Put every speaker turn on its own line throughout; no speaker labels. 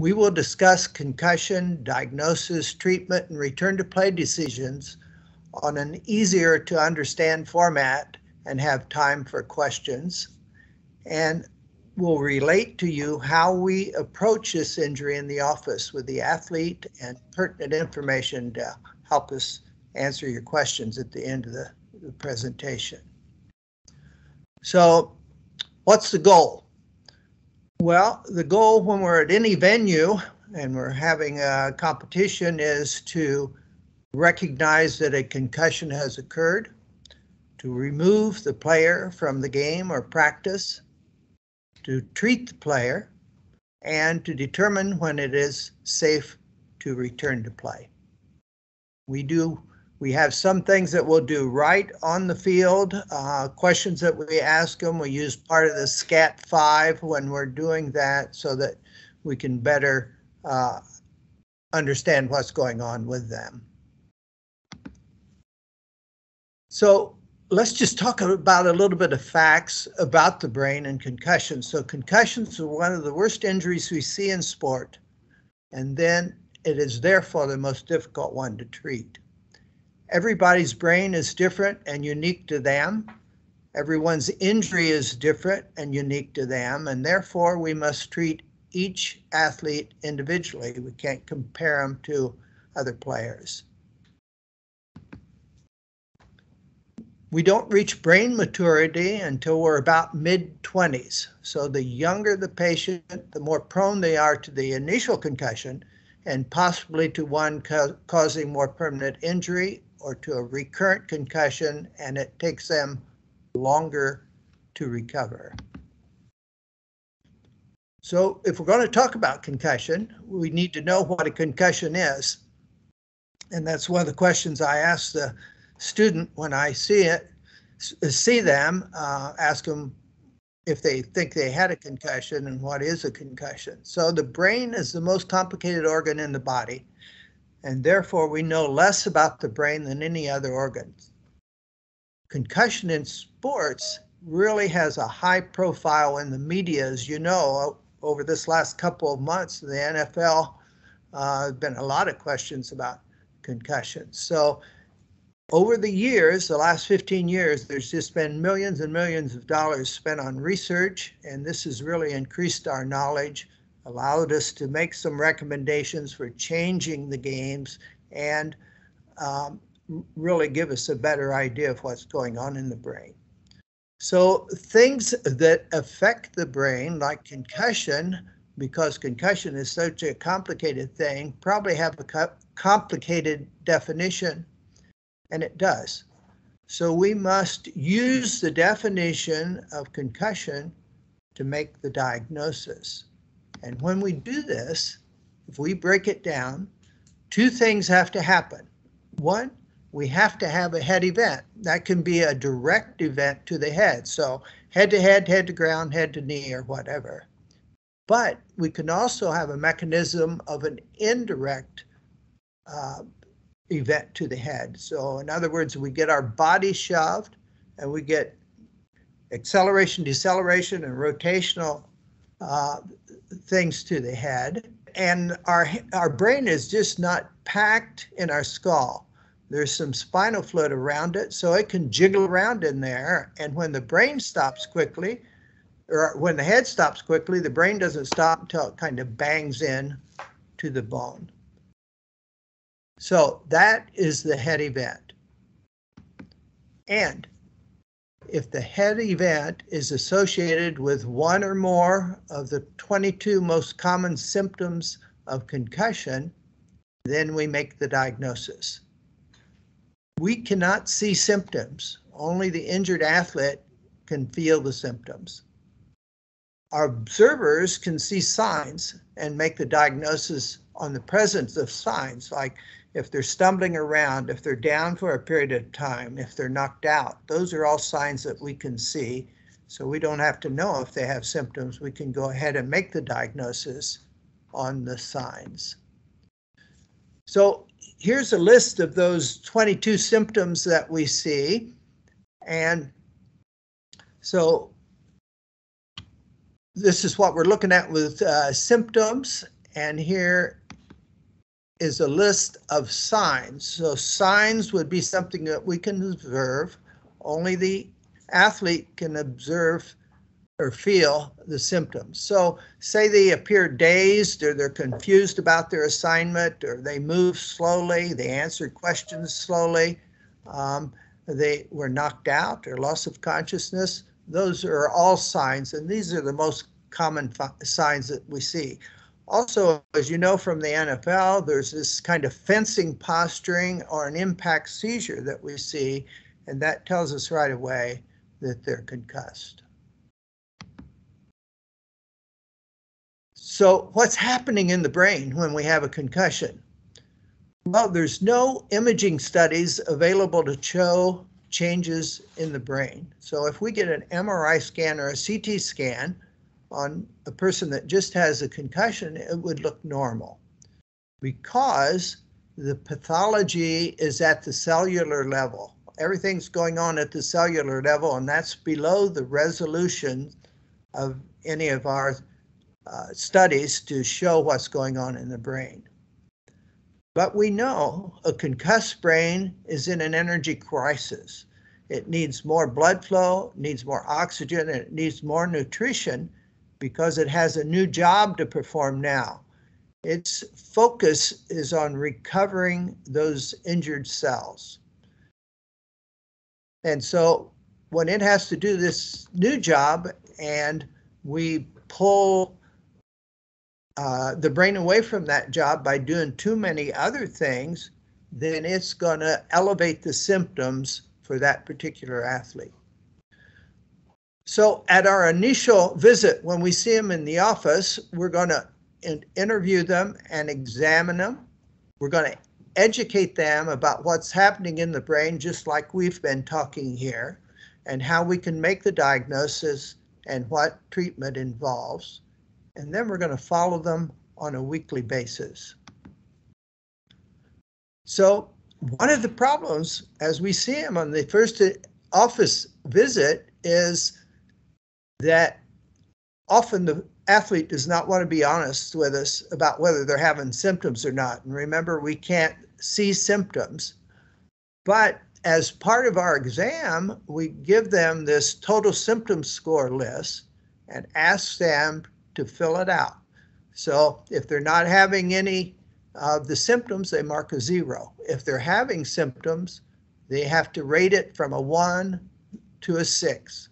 We will discuss concussion, diagnosis, treatment, and return to play decisions on an easier to understand format and have time for questions. And we'll relate to you how we approach this injury in the office with the athlete and pertinent information to help us answer your questions at the end of the presentation. So what's the goal? Well, the goal when we're at any venue and we're having a competition is to recognize that a concussion has occurred, to remove the player from the game or practice, to treat the player, and to determine when it is safe to return to play. We have some things that we'll do right on the field, questions that we ask them. We use part of the SCAT-5 when we're doing that so that we can better understand what's going on with them. So let's just talk about a little bit of facts about the brain and concussions. So concussions are one of the worst injuries we see in sport, and then it is therefore the most difficult one to treat. Everybody's brain is different and unique to them. Everyone's injury is different and unique to them, and therefore we must treat each athlete individually. We can't compare them to other players. We don't reach brain maturity until we're about mid-20s. So the younger the patient, the more prone they are to the initial concussion and possibly to one causing more permanent injury or to a recurrent concussion, and it takes them longer to recover. So if we're going to talk about concussion, we need to know what a concussion is. And that's one of the questions I ask the student when I see them, ask them if they think they had a concussion and what is a concussion. So the brain is the most complicated organ in the body, and therefore we know less about the brain than any other organ. Concussion in sports really has a high profile in the media, as you know. Over this last couple of months, the NFL has been a lot of questions about concussions. So over the years, the last 15 years, there's just been millions and millions of dollars spent on research, and this has really increased our knowledge, allowed us to make some recommendations for changing the games, and really give us a better idea of what's going on in the brain. So things that affect the brain, like concussion, because concussion is such a complicated thing, probably have a complicated definition, and it does. So we must use the definition of concussion to make the diagnosis. And when we do this, if we break it down, two things have to happen. One, we have to have a head event. That can be a direct event to the head. So head to head, head to ground, head to knee, or whatever. But we can also have a mechanism of an indirect event to the head. So in other words, we get our body shoved and we get acceleration, deceleration, and rotational things to the head. And our brain is just not packed in our skull. There's some spinal fluid around it, so it can jiggle around in there. And when the brain stops quickly, or when the head stops quickly, the brain doesn't stop until it kind of bangs in to the bone. So that is the head event. And if the head event is associated with one or more of the 22 most common symptoms of concussion, then we make the diagnosis. We cannot see symptoms. Only the injured athlete can feel the symptoms. Our observers can see signs and make the diagnosis on the presence of signs, like if they're stumbling around, if they're down for a period of time, if they're knocked out. Those are all signs that we can see. So we don't have to know if they have symptoms. We can go ahead and make the diagnosis on the signs. So here's a list of those 22 symptoms that we see. And so this is what we're looking at with symptoms. And here is a list of signs. So signs would be something that we can observe. Only the athlete can observe or feel the symptoms. So say they appear dazed, or they're confused about their assignment, or they move slowly, they answer questions slowly, they were knocked out or loss of consciousness. Those are all signs, and these are the most common signs that we see. Also, as you know from the NFL, there's this kind of fencing posturing or an impact seizure that we see, and that tells us right away that they're concussed. So what's happening in the brain when we have a concussion? Well, there's no imaging studies available to show changes in the brain. So if we get an MRI scan or a CT scan on a person that just has a concussion, it would look normal, because the pathology is at the cellular level. Everything's going on at the cellular level, and that's below the resolution of any of our studies to show what's going on in the brain. But we know a concussed brain is in an energy crisis. It needs more blood flow, needs more oxygen, and it needs more nutrition, because it has a new job to perform now. Its focus is on recovering those injured cells. And so when it has to do this new job and we pull the brain away from that job by doing too many other things, then it's going to elevate the symptoms for that particular athlete. So at our initial visit, when we see them in the office, we're going to interview them and examine them. We're going to educate them about what's happening in the brain, just like we've been talking here, and how we can make the diagnosis and what treatment involves. And then we're going to follow them on a weekly basis. So one of the problems, as we see them on the first office visit, is that often the athlete does not want to be honest with us about whether they're having symptoms or not. And remember, we can't see symptoms. But as part of our exam, we give them this total symptom score list and ask them to fill it out. So if they're not having any of the symptoms, they mark a 0. If they're having symptoms, they have to rate it from a 1 to a 6.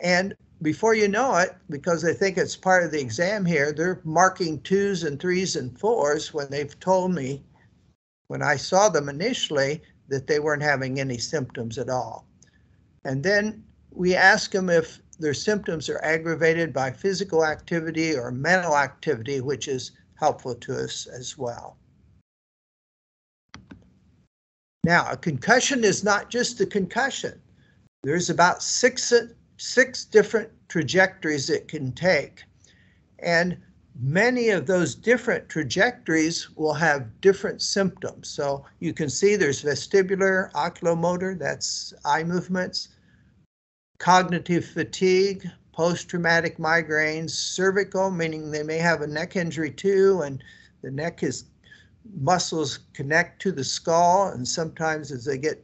And before you know it, because they think it's part of the exam here, they're marking 2s and 3s and 4s when they've told me, when I saw them initially, that they weren't having any symptoms at all. And then we ask them if their symptoms are aggravated by physical activity or mental activity, which is helpful to us as well. Now, a concussion is not just a concussion. There's about six different trajectories it can take. And many of those different trajectories will have different symptoms. So you can see there's vestibular, oculomotor, that's eye movements, cognitive fatigue, post-traumatic migraines, cervical, meaning they may have a neck injury too, and the neck is muscles connect to the skull, and sometimes as they get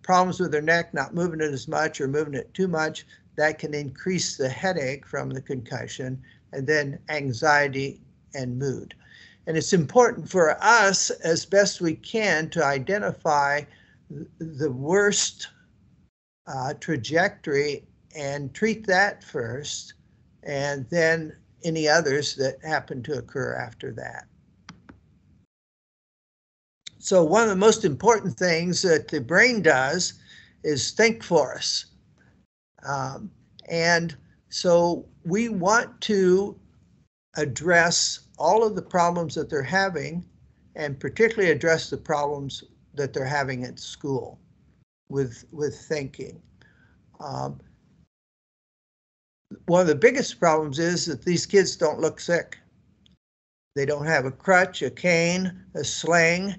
problems with their neck, not moving it as much or moving it too much, that can increase the headache from the concussion, and then anxiety and mood. And it's important for us, as best we can, to identify the worst trajectory and treat that first, and then any others that happen to occur after that. So one of the most important things that the brain does is think for us. And so we want to address all of the problems that they're having, and particularly address the problems that they're having at school with thinking. One of the biggest problems is that these kids don't look sick. They don't have a crutch, a cane, a sling,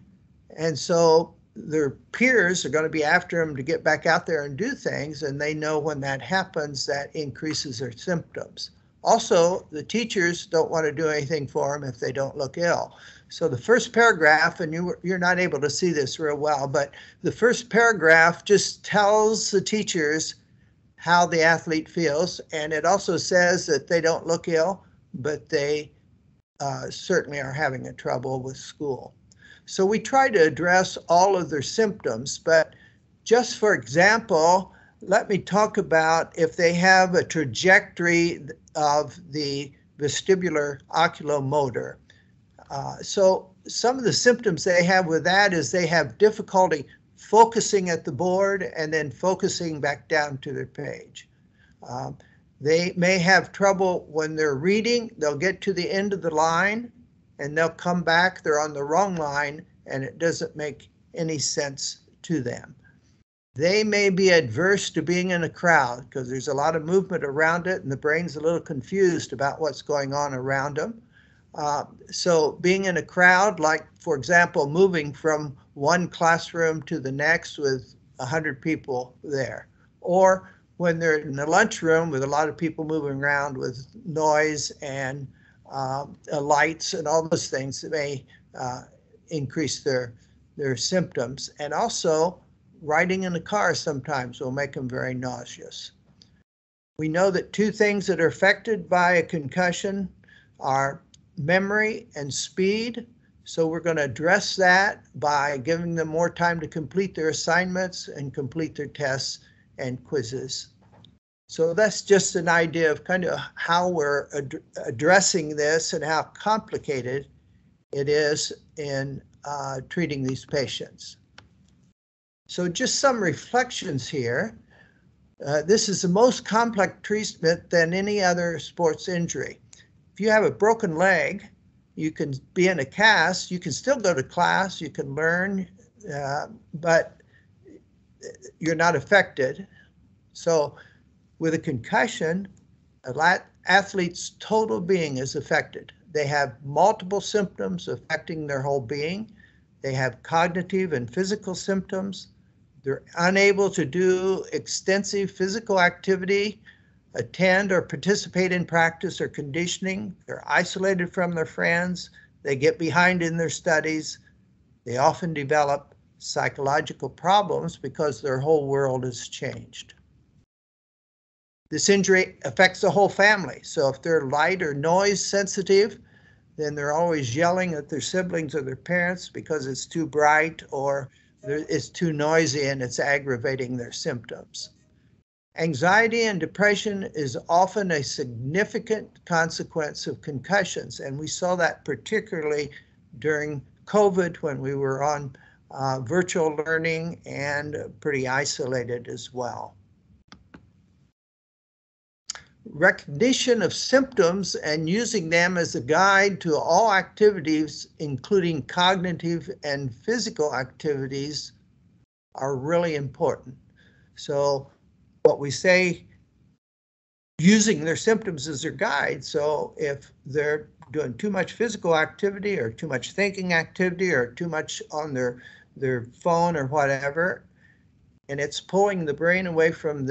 and so their peers are going to be after them to get back out there and do things, and they know when that happens, that increases their symptoms. Also, the teachers don't want to do anything for them if they don't look ill. So the first paragraph, and you're not able to see this real well, but the first paragraph just tells the teachers how the athlete feels, and it also says that they don't look ill, but they certainly are having a trouble with school. So we try to address all of their symptoms, but just for example, let me talk about if they have a trajectory of the vestibular oculomotor. So some of the symptoms they have with that is they have difficulty focusing at the board and then focusing back down to their page. They may have trouble when they're reading. They'll get to the end of the line and they'll come back. They're on the wrong line and it doesn't make any sense to them. They may be adverse to being in a crowd because there's a lot of movement around it and the brain's a little confused about what's going on around them. So being in a crowd, like for example, moving from one classroom to the next with 100 people there, or when they're in the lunchroom with a lot of people moving around with noise and lights and all those things that may increase their symptoms. And also riding in a car sometimes will make them very nauseous. We know that two things that are affected by a concussion are memory and speed. So we're going to address that by giving them more time to complete their assignments and complete their tests and quizzes. So that's just an idea of kind of how we're addressing this and how complicated it is in treating these patients. So just some reflections here. This is the most complex treatment than any other sports injury. If you have a broken leg, you can be in a cast, you can still go to class, you can learn, but you're not affected. So with a concussion, an athlete's total being is affected. They have multiple symptoms affecting their whole being. They have cognitive and physical symptoms. They're unable to do extensive physical activity, attend or participate in practice or conditioning. They're isolated from their friends. They get behind in their studies. They often develop psychological problems because their whole world has changed. This injury affects the whole family. So if they're light or noise sensitive, then they're always yelling at their siblings or their parents because it's too bright or it's too noisy and it's aggravating their symptoms. Anxiety and depression is often a significant consequence of concussions, and we saw that particularly during COVID when we were on virtual learning and pretty isolated as well. Recognition of symptoms and using them as a guide to all activities, including cognitive and physical activities, are really important. So what we say, using their symptoms as their guide. So if they're doing too much physical activity or too much thinking activity or too much on their phone or whatever, and it's pulling the brain away from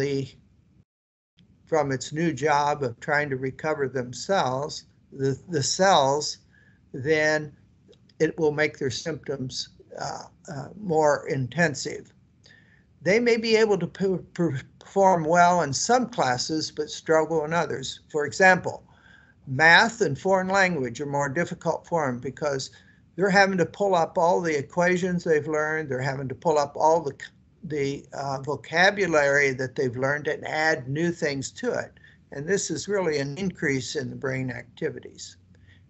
its new job of trying to recover themselves, the cells, then it will make their symptoms more intensive. They may be able to perform well in some classes, but struggle in others. For example, math and foreign language are more difficult for them because they're having to pull up all the equations they've learned. They're having to pull up all the vocabulary that they've learned and add new things to it. And this is really an increase in the brain activities.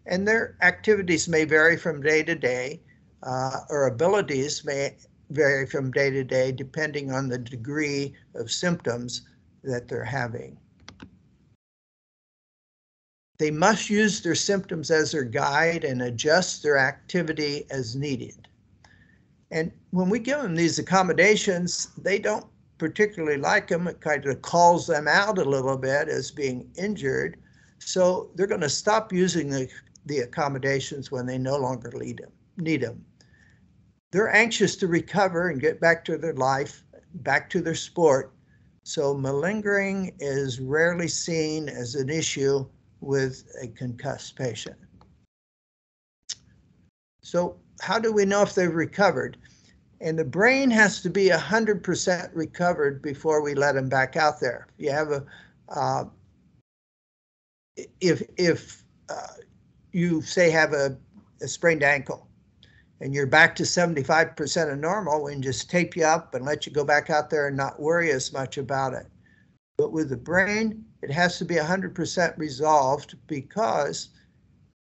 And their activities may vary from day to day, or abilities may vary from day to day depending on the degree of symptoms that they're having. They must use their symptoms as their guide and adjust their activity as needed. And when we give them these accommodations, they don't particularly like them. It kind of calls them out a little bit as being injured. So they're going to stop using the accommodations when they no longer need them. They're anxious to recover and get back to their life, back to their sport. So malingering is rarely seen as an issue with a concussed patient. So how do we know if they've recovered? And the brain has to be 100% recovered before we let them back out there. You have a, if you say have a sprained ankle and you're back to 75% of normal, we can just tape you up and let you go back out there and not worry as much about it. But with the brain, it has to be 100% resolved, because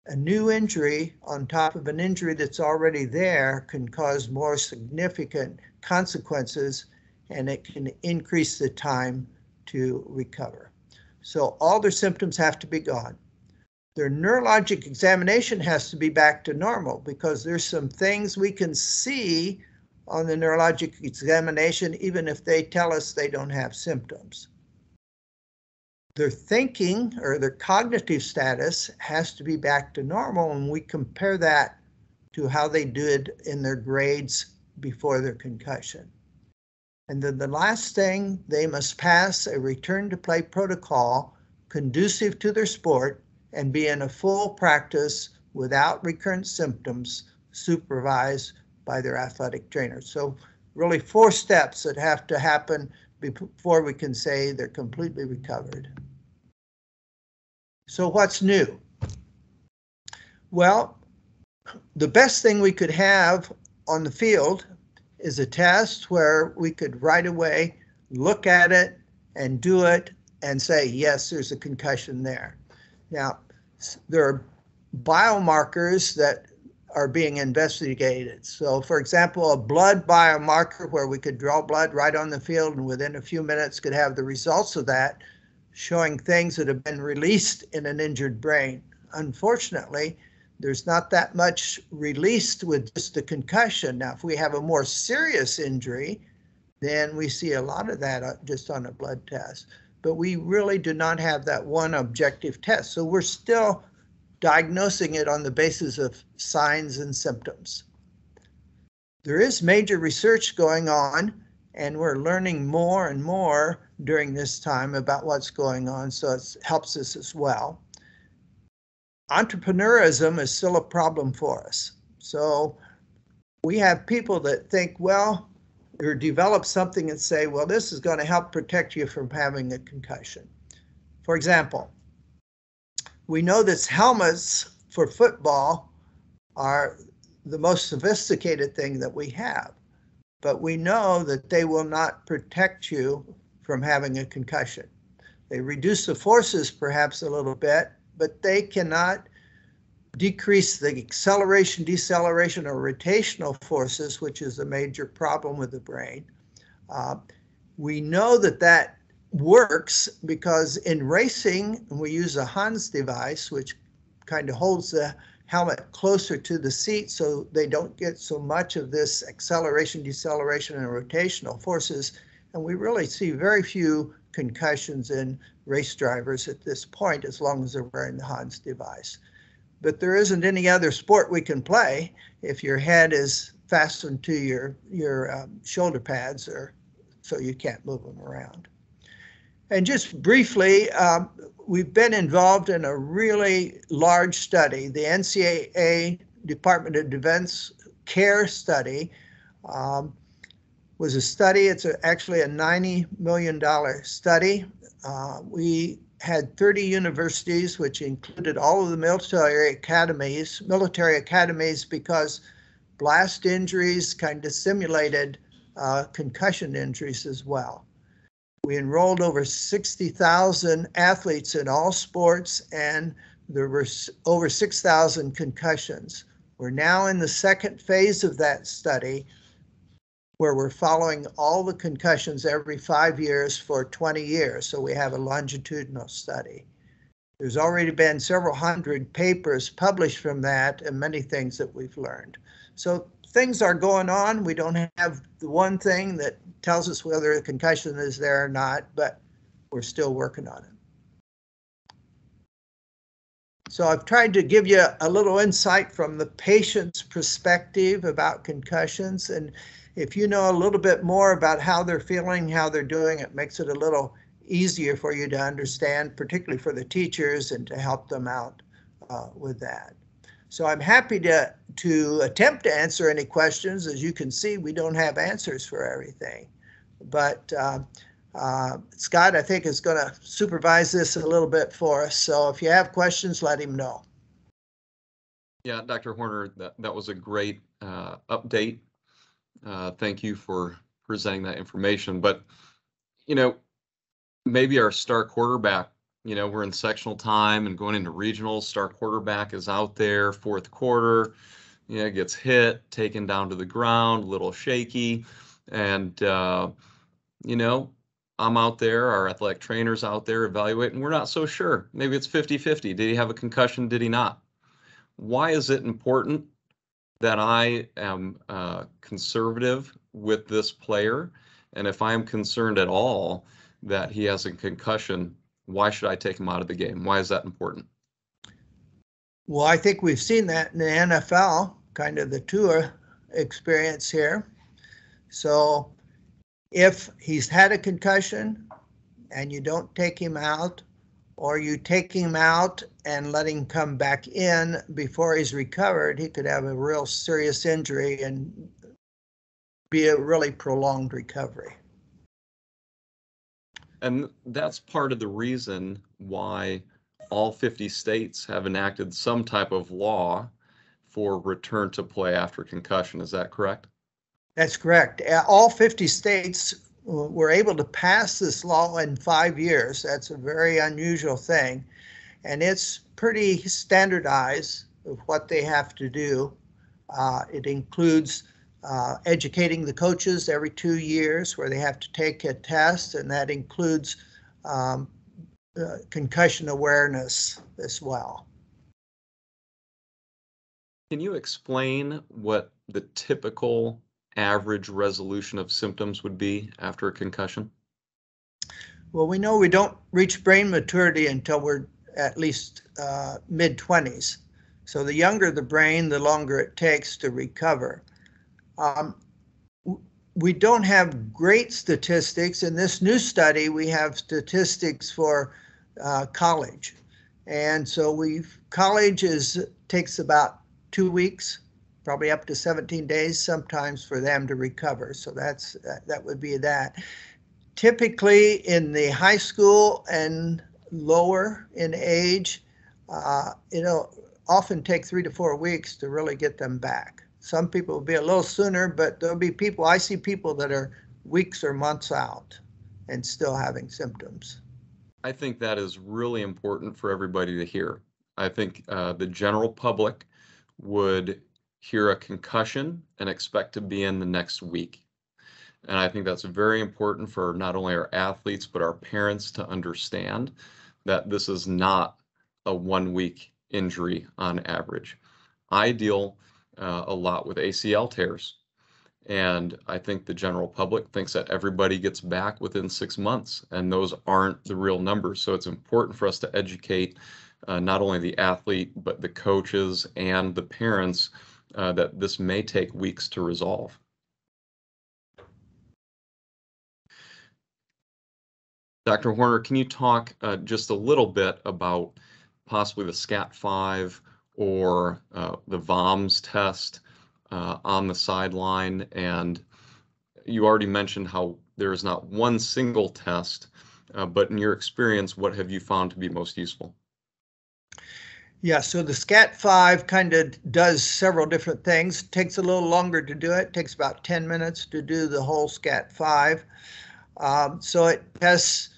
a new injury on top of an injury that's already there can cause more significant consequences, and it can increase the time to recover. So all their symptoms have to be gone. Their neurologic examination has to be back to normal, because there's some things we can see on the neurologic examination, even if they tell us they don't have symptoms. Their thinking or their cognitive status has to be back to normal, and we compare that to how they did in their grades before their concussion. And then the last thing, they must pass a return to play protocol conducive to their sport and be in a full practice without recurrent symptoms, supervised by their athletic trainer. So really 4 steps that have to happen before we can say they're completely recovered. So what's new? Well, the best thing we could have on the field is a test where we could right away look at it and do it and say, yes, there's a concussion there. Now, there are biomarkers that are being investigated. So for example, a blood biomarker where we could draw blood right on the field and within a few minutes could have the results of that, showing things that have been released in an injured brain. Unfortunately, there's not that much released with just a concussion. Now, if we have a more serious injury, then we see a lot of that just on a blood test. But we really do not have that one objective test. So we're still diagnosing it on the basis of signs and symptoms. There is major research going on, and we're learning more and more during this time about what's going on, so it helps us as well. Entrepreneurism is still a problem for us. So we have people that think, well, or develop something and say, well, this is going to help protect you from having a concussion. For example, we know that helmets for football are the most sophisticated thing that we have, but we know that they will not protect you from having a concussion. They reduce the forces perhaps a little bit, but they cannot decrease the acceleration, deceleration, or rotational forces, which is a major problem with the brain. We know that that works because in racing, we use a Hans device, which kind of holds the helmet closer to the seat so they don't get so much of this acceleration, deceleration, and rotational forces. And we really see very few concussions in race drivers at this point, as long as they're wearing the Hans device. But there isn't any other sport we can play if your head is fastened to your shoulder pads, or so you can't move them around. And just briefly, we've been involved in a really large study. The NCAA Department of Defense CARE study was a study. It's actually a $90 million study. We had 30 universities, which included all of the military academies, because blast injuries kind of simulated concussion injuries as well. We enrolled over 60,000 athletes in all sports, and there were over 6,000 concussions. We're now in the second phase of that study, where we're following all the concussions every 5 years for 20 years. So we have a longitudinal study. There's already been several hundred papers published from that and many things that we've learned. So things are going on. We don't have the one thing that tells us whether a concussion is there or not, but we're still working on it. So I've tried to give you a little insight from the patient's perspective about concussions. And if you know a little bit more about how they're feeling, how they're doing, it makes it a little easier for you to understand, particularly for the teachers, and to help them out with that. So I'm happy to attempt to answer any questions. As you can see, we don't have answers for everything. But Scott, I think, is going to supervise this a little bit for us. So if you have questions, let him know.
Yeah, Dr. Horner, that was a great update. Thank you for presenting that information. But, you know, maybe our star quarterback, you know, we're in sectional time and going into regionals, star quarterback is out there, fourth quarter, you know, gets hit, taken down to the ground, a little shaky. And, you know, I'm out there, our athletic trainer's out there evaluating, we're not so sure. Maybe it's 50-50. Did he have a concussion? Did he not? Why is it important that I am conservative with this player? And if I am concerned at all that he has a concussion, why should I take him out of the game? Why is that important?
Well, I think we've seen that in the NFL, kind of the tour experience here. So if he's had a concussion and you don't take him out, or you take him out and let him come back in before he's recovered, he could have a real serious injury and be a really prolonged recovery.
And that's part of the reason why all 50 states have enacted some type of law for return to play after concussion. Is that correct?
That's correct. All 50 states were able to pass this law in 5 years. That's a very unusual thing. And it's pretty standardized of what they have to do. It includes educating the coaches every 2 years, where they have to take a test, and that includes concussion awareness as well.
Can you explain what the typical average resolution of symptoms would be after a concussion?
Well, we know we don't reach brain maturity until we're at least mid-20s. So the younger the brain, the longer it takes to recover. We don't have great statistics. In this new study, we have statistics for college. And so college takes about 2 weeks, probably up to 17 days sometimes for them to recover. So that would be that. Typically in the high school and lower in age, it'll often take 3 to 4 weeks to really get them back. Some people will be a little sooner, but there'll be people, I see people that are weeks or months out and still having symptoms.
I think that is really important for everybody to hear. I think the general public would hear a concussion and expect to be in the next week. And I think that's very important for not only our athletes, but our parents to understand that this is not a 1-week injury on average. I deal a lot with ACL tears. And I think the general public thinks that everybody gets back within 6 months, and those aren't the real numbers. So it's important for us to educate not only the athlete, but the coaches and the parents that this may take weeks to resolve. Dr. Horner, can you talk just a little bit about possibly the SCAT5 or the VOMS test on the sideline? And you already mentioned how there is not one single test, but in your experience, what have you found to be most useful?
Yeah, so the SCAT5 kind of does several different things. It takes a little longer to do it. It takes about 10 minutes to do the whole SCAT5. So it tests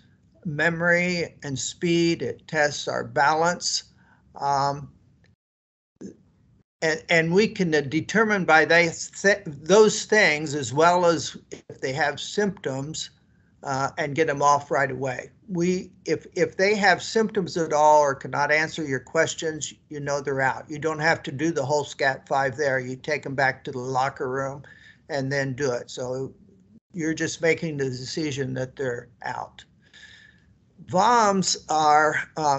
memory and speed. It tests our balance. And we can determine by those things, as well as if they have symptoms, and get them off right away. If they have symptoms at all or cannot answer your questions, you know they're out. You don't have to do the whole SCAT5 there. You take them back to the locker room and then do it. So you're just making the decision that they're out. VOMS are,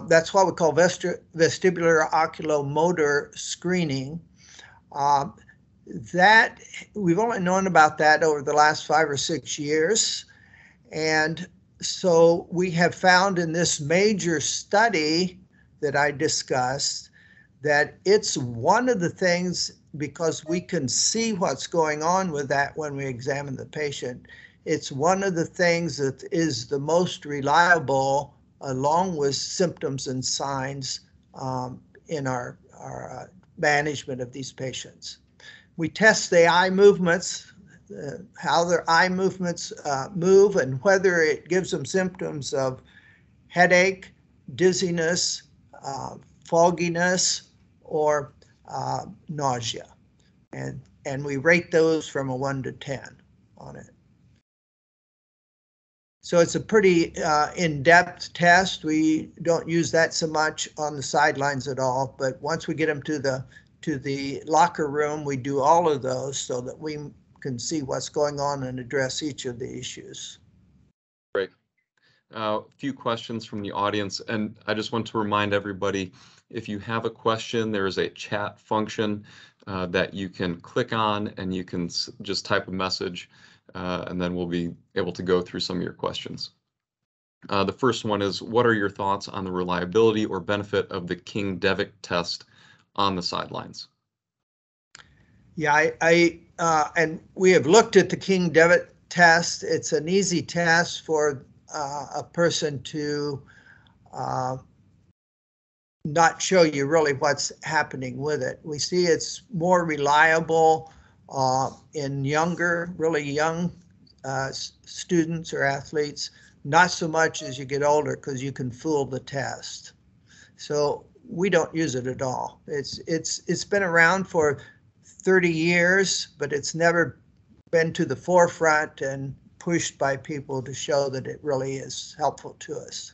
that's what we call vestibular oculomotor screening. That we've only known about that over the last 5 or 6 years. And So we have found in this major study that I discussed that it's one of the things, because we can see what's going on with that when we examine the patient. It's one of the things that is the most reliable, along with symptoms and signs, in our management of these patients. We test the eye movements, how their eye movements move, and whether it gives them symptoms of headache, dizziness, fogginess, or nausea. And we rate those from a 1 to 10 on it. So it's a pretty in-depth test. We don't use that so much on the sidelines at all, but once we get them to the locker room, we do all of those so that we can see what's going on and address each of the issues.
Great. A few questions from the audience, and I just want to remind everybody, if you have a question, there is a chat function that you can click on, and you can just type a message, and then we'll be able to go through some of your questions. The first one is, what are your thoughts on the reliability or benefit of the King-Devitt test on the sidelines?
Yeah, and we have looked at the King-Devitt test. It's an easy test for a person to not show you really what's happening with it. We see it's more reliable in younger, really young students or athletes, not so much as you get older, because you can fool the test. So we don't use it at all. It's been around for 30 years, but it's never been to the forefront and pushed by people to show that it really is helpful to us.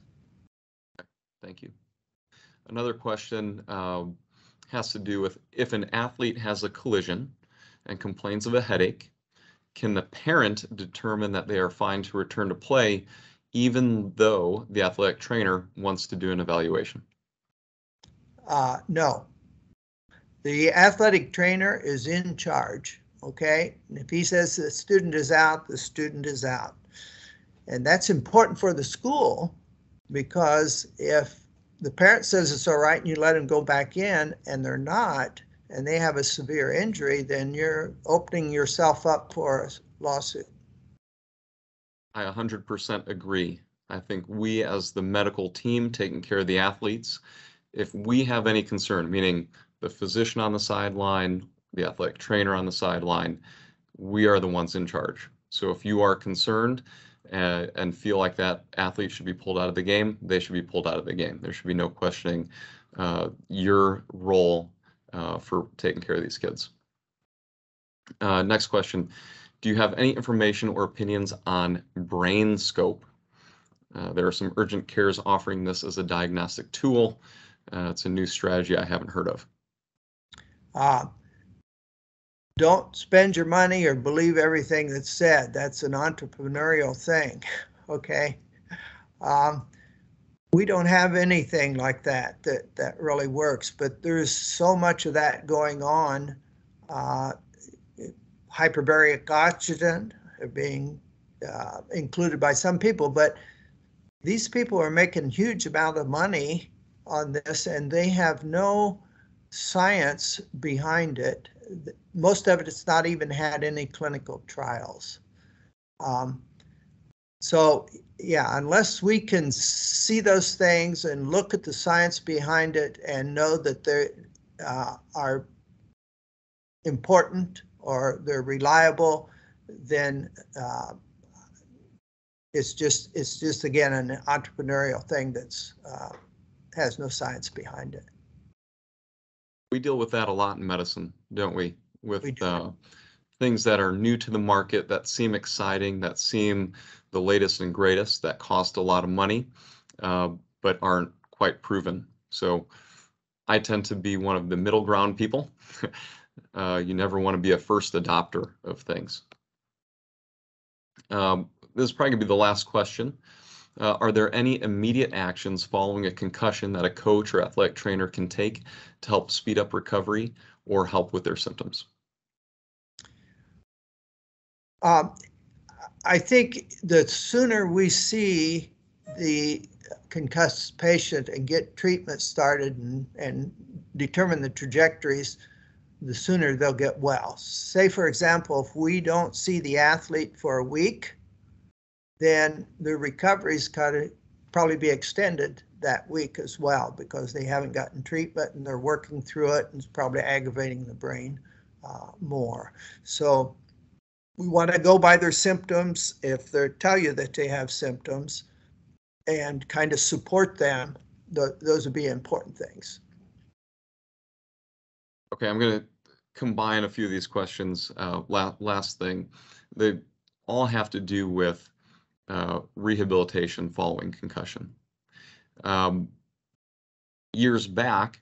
Thank you. Another question has to do with, if an athlete has a collision and complains of a headache, can the parent determine that they are fine to return to play even though the athletic trainer wants to do an evaluation?
No. The athletic trainer is in charge, okay? And if he says the student is out, the student is out. And that's important for the school, because if the parent says it's all right and you let them go back in and they're not, and they have a severe injury, then you're opening yourself up for a lawsuit.
I 100% agree. I think we, as the medical team taking care of the athletes, if we have any concern, meaning the physician on the sideline, the athletic trainer on the sideline, we are the ones in charge. So if you are concerned and feel like that athlete should be pulled out of the game, they should be pulled out of the game. There should be no questioning your role for taking care of these kids. Next question. Do you have any information or opinions on brain scope? There are some urgent cares offering this as a diagnostic tool. It's a new strategy I haven't heard of.
Don't spend your money or believe everything that's said. That's an entrepreneurial thing, okay? We don't have anything like that really works, but there's so much of that going on. Hyperbaric oxygen being included by some people, but these people are making huge amount of money on this, and they have no science behind it. Most of it's not even had any clinical trials. So yeah, unless we can see those things and look at the science behind it and know that they are important or they're reliable, then it's just again an entrepreneurial thing that's has no science behind it.
We deal with that a lot in medicine, don't we? With things that are new to the market, that seem exciting, that seem the latest and greatest, that cost a lot of money, but aren't quite proven. So I tend to be one of the middle ground people. You never want to be a first adopter of things. This is probably going to be the last question. Are there any immediate actions following a concussion that a coach or athletic trainer can take to help speed up recovery or help with their symptoms?
I think the sooner we see the concussed patient and get treatment started and determine the trajectories, the sooner they'll get well. Say, for example, if we don't see the athlete for a week, then the recovery's got to probably be extended that week as well, because they haven't gotten treatment and they're working through it, and it's probably aggravating the brain more. So we want to go by their symptoms. If they tell you that they have symptoms, and kind of support them, those would be important things.
Okay, I'm going to combine a few of these questions. Last thing, they all have to do with rehabilitation following concussion. Years back,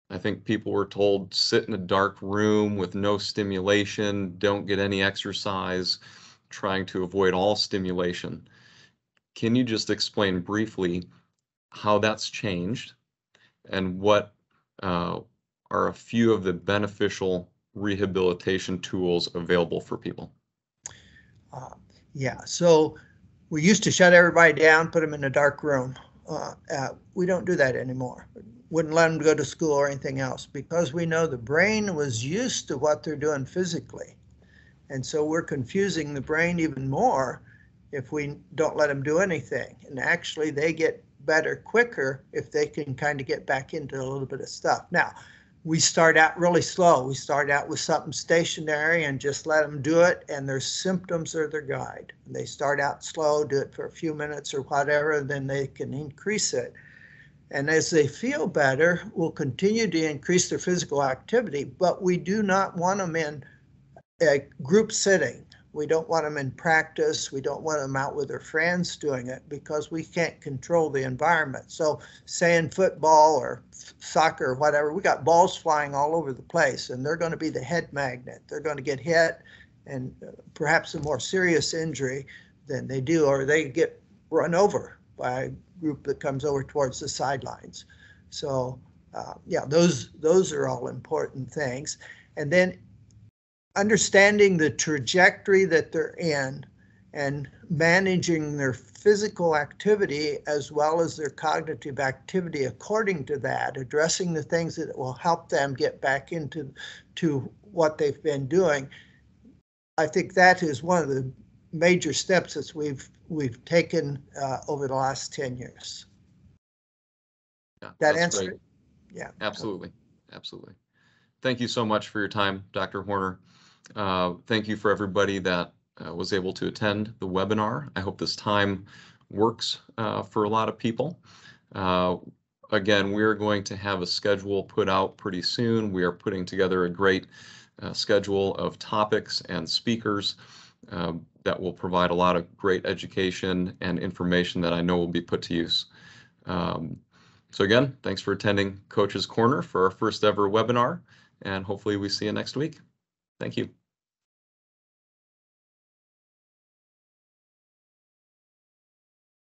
I think people were told sit in a dark room with no stimulation, don't get any exercise, trying to avoid all stimulation. Can you just explain briefly how that's changed and what are a few of the beneficial rehabilitation tools available for people?
Yeah, so we used to shut everybody down, put them in a dark room. We don't do that anymore. Wouldn't let them go to school or anything else, because we know the brain was used to what they're doing physically. And so we're confusing the brain even more if we don't let them do anything. And actually they get better quicker if they can kind of get back into a little bit of stuff. Now, we start out really slow. We start out with something stationary and just let them do it, and their symptoms are their guide. They start out slow, do it for a few minutes or whatever, then they can increase it. And as they feel better, we'll continue to increase their physical activity, but we do not want them in a group sitting. We don't want them in practice. We don't want them out with their friends doing it, because we can't control the environment. So say in football or soccer or whatever, we got balls flying all over the place, and they're going to be the head magnet. They're going to get hit and perhaps a more serious injury than they do, or they get run over by a group that comes over towards the sidelines. So yeah, those are all important things. And then understanding the trajectory that they're in and managing their physical activity as well as their cognitive activity according to that, addressing the things that will help them get back into what they've been doing. I think that is one of the major steps that we've taken over the last 10 years.
Yeah,
that answer? Great. Yeah,
absolutely. Absolutely. Thank you so much for your time, Dr. Horner. Thank you for everybody that was able to attend the webinar. I hope this time works for a lot of people. Again, we're going to have a schedule put out pretty soon. We are putting together a great schedule of topics and speakers that will provide a lot of great education and information that I know will be put to use. So again, thanks for attending Coach's Corner for our first ever webinar, and hopefully we see you next week. Thank you.